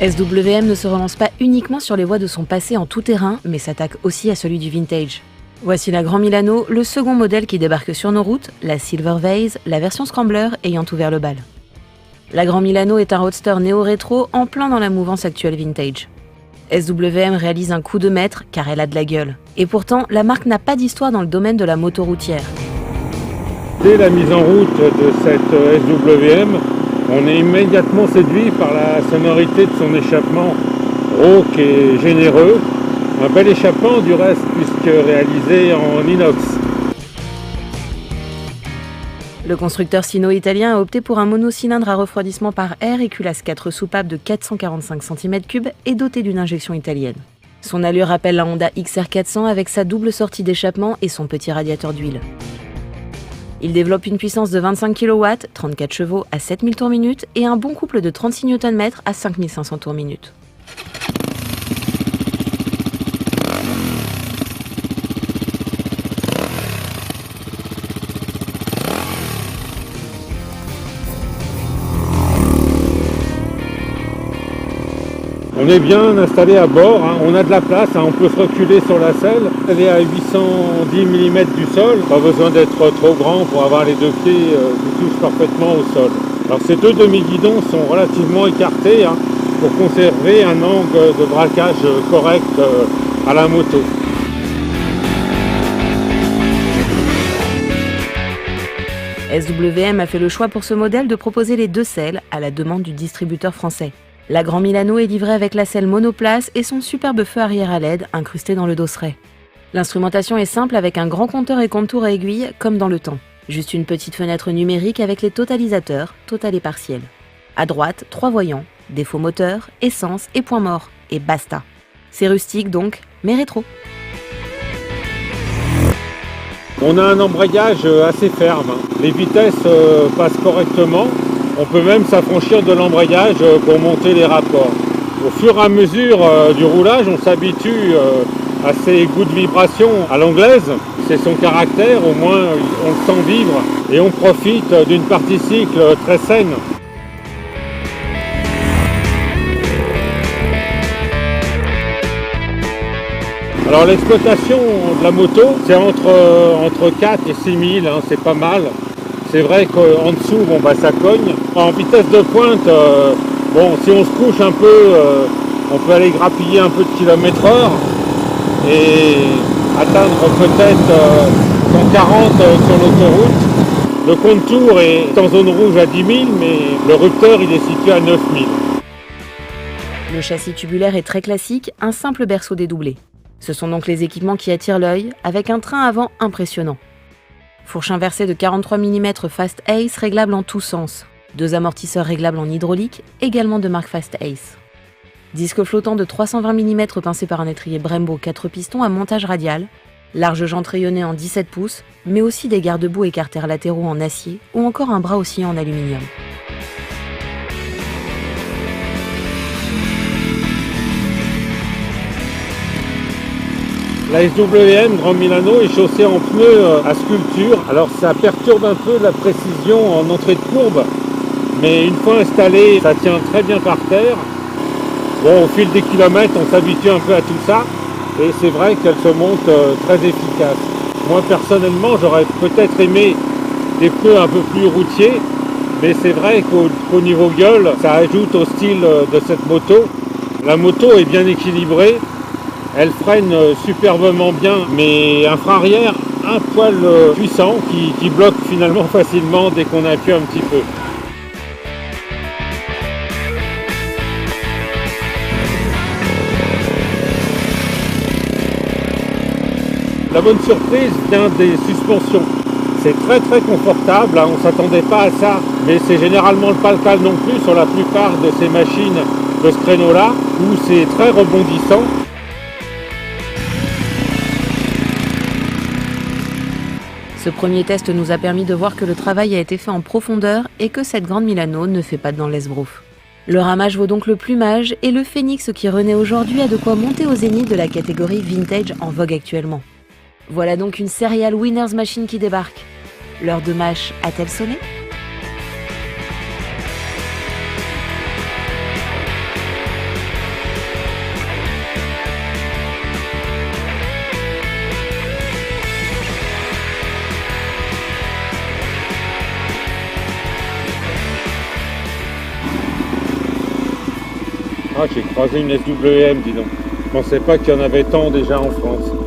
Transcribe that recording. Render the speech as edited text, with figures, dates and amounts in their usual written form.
SWM ne se relance pas uniquement sur les voies de son passé en tout terrain, mais s'attaque aussi à celui du vintage. Voici la Grand Milano, le second modèle qui débarque sur nos routes, la Silver Vase, la version Scrambler ayant ouvert le bal. La Grand Milano est un roadster néo-rétro en plein dans la mouvance actuelle vintage. SWM réalise un coup de maître car elle a de la gueule. Et pourtant, la marque n'a pas d'histoire dans le domaine de la moto routière. Dès la mise en route de cette SWM, on est immédiatement séduit par la sonorité de son échappement rauque et généreux. Un bel échappement du reste puisque réalisé en inox. Le constructeur sino-italien a opté pour un monocylindre à refroidissement par air et culasse 4 soupapes de 445 cm3 et doté d'une injection italienne. Son allure rappelle la Honda XR400 avec sa double sortie d'échappement et son petit radiateur d'huile. Il développe une puissance de 25 kW, 34 chevaux à 7000 tours minute et un bon couple de 36 Nm à 5500 tours minute. On est bien installé à bord, on a de la place, on peut se reculer sur la selle. Elle est à 810 mm du sol, pas besoin d'être trop grand pour avoir les deux pieds qui touchent parfaitement au sol. Alors ces deux demi-guidons sont relativement écartés pour conserver un angle de braquage correct à la moto. SWM a fait le choix pour ce modèle de proposer les deux selles à la demande du distributeur français. La Grand Milano est livrée avec la selle monoplace et son superbe feu arrière à LED incrusté dans le dosseret. L'instrumentation est simple avec un grand compteur et contour à aiguille comme dans le temps. Juste une petite fenêtre numérique avec les totalisateurs, total et partiel. À droite, 3 voyants, défaut moteur, essence et point mort. Et basta. C'est rustique donc, mais rétro. On a un embrayage assez ferme. Les vitesses passent correctement. On peut même s'affranchir de l'embrayage pour monter les rapports. Au fur et à mesure du roulage, on s'habitue à ces goûts de vibration à l'anglaise. C'est son caractère, au moins on le sent vivre et on profite d'une partie cycle très saine. Alors l'exploitation de la moto, c'est entre 4 et 6 000, c'est pas mal. C'est vrai qu'en dessous, ça cogne. En vitesse de pointe, si on se couche un peu, on peut aller grappiller un peu de km/h et atteindre peut-être 140 sur l'autoroute. Le contour est en zone rouge à 10 000, mais le rupteur il est situé à 9 000. Le châssis tubulaire est très classique, un simple berceau dédoublé. Ce sont donc les équipements qui attirent l'œil, avec un train avant impressionnant. Fourche inversée de 43 mm Fast Ace réglable en tous sens. 2 amortisseurs réglables en hydraulique, également de marque Fast Ace. Disque flottant de 320 mm pincé par un étrier Brembo 4 pistons à montage radial. Large jante rayonnée en 17 pouces, mais aussi des garde-boue écartères latéraux en acier ou encore un bras oscillant en aluminium. La SWM Grand Milano est chaussée en pneus à sculpture, alors ça perturbe un peu la précision en entrée de courbe, mais une fois installé, ça tient très bien par terre. Au fil des kilomètres, on s'habitue un peu à tout ça, et c'est vrai qu'elle se monte très efficace. Moi personnellement, j'aurais peut-être aimé des pneus un peu plus routiers, mais c'est vrai qu'au niveau gueule, ça ajoute au style de cette moto. La moto est bien équilibrée. Elle freine superbement bien, mais un frein arrière un poil puissant qui bloque finalement facilement dès qu'on appuie un petit peu. La bonne surprise vient des suspensions. C'est très très confortable, on ne s'attendait pas à ça, mais c'est généralement pas le cas non plus sur la plupart de ces machines de ce créneau-là, où c'est très rebondissant. Ce premier test nous a permis de voir que le travail a été fait en profondeur et que cette Grande Milano ne fait pas dans l'esbrouf. Le ramage vaut donc le plumage et le phénix qui renaît aujourd'hui a de quoi monter au zénith de la catégorie vintage en vogue actuellement. Voilà donc une Serial Winners Machine qui débarque. L'heure de match a-t-elle sonné ? Ah, j'ai croisé une SWM, dis donc. Je pensais pas qu'il y en avait tant déjà en France.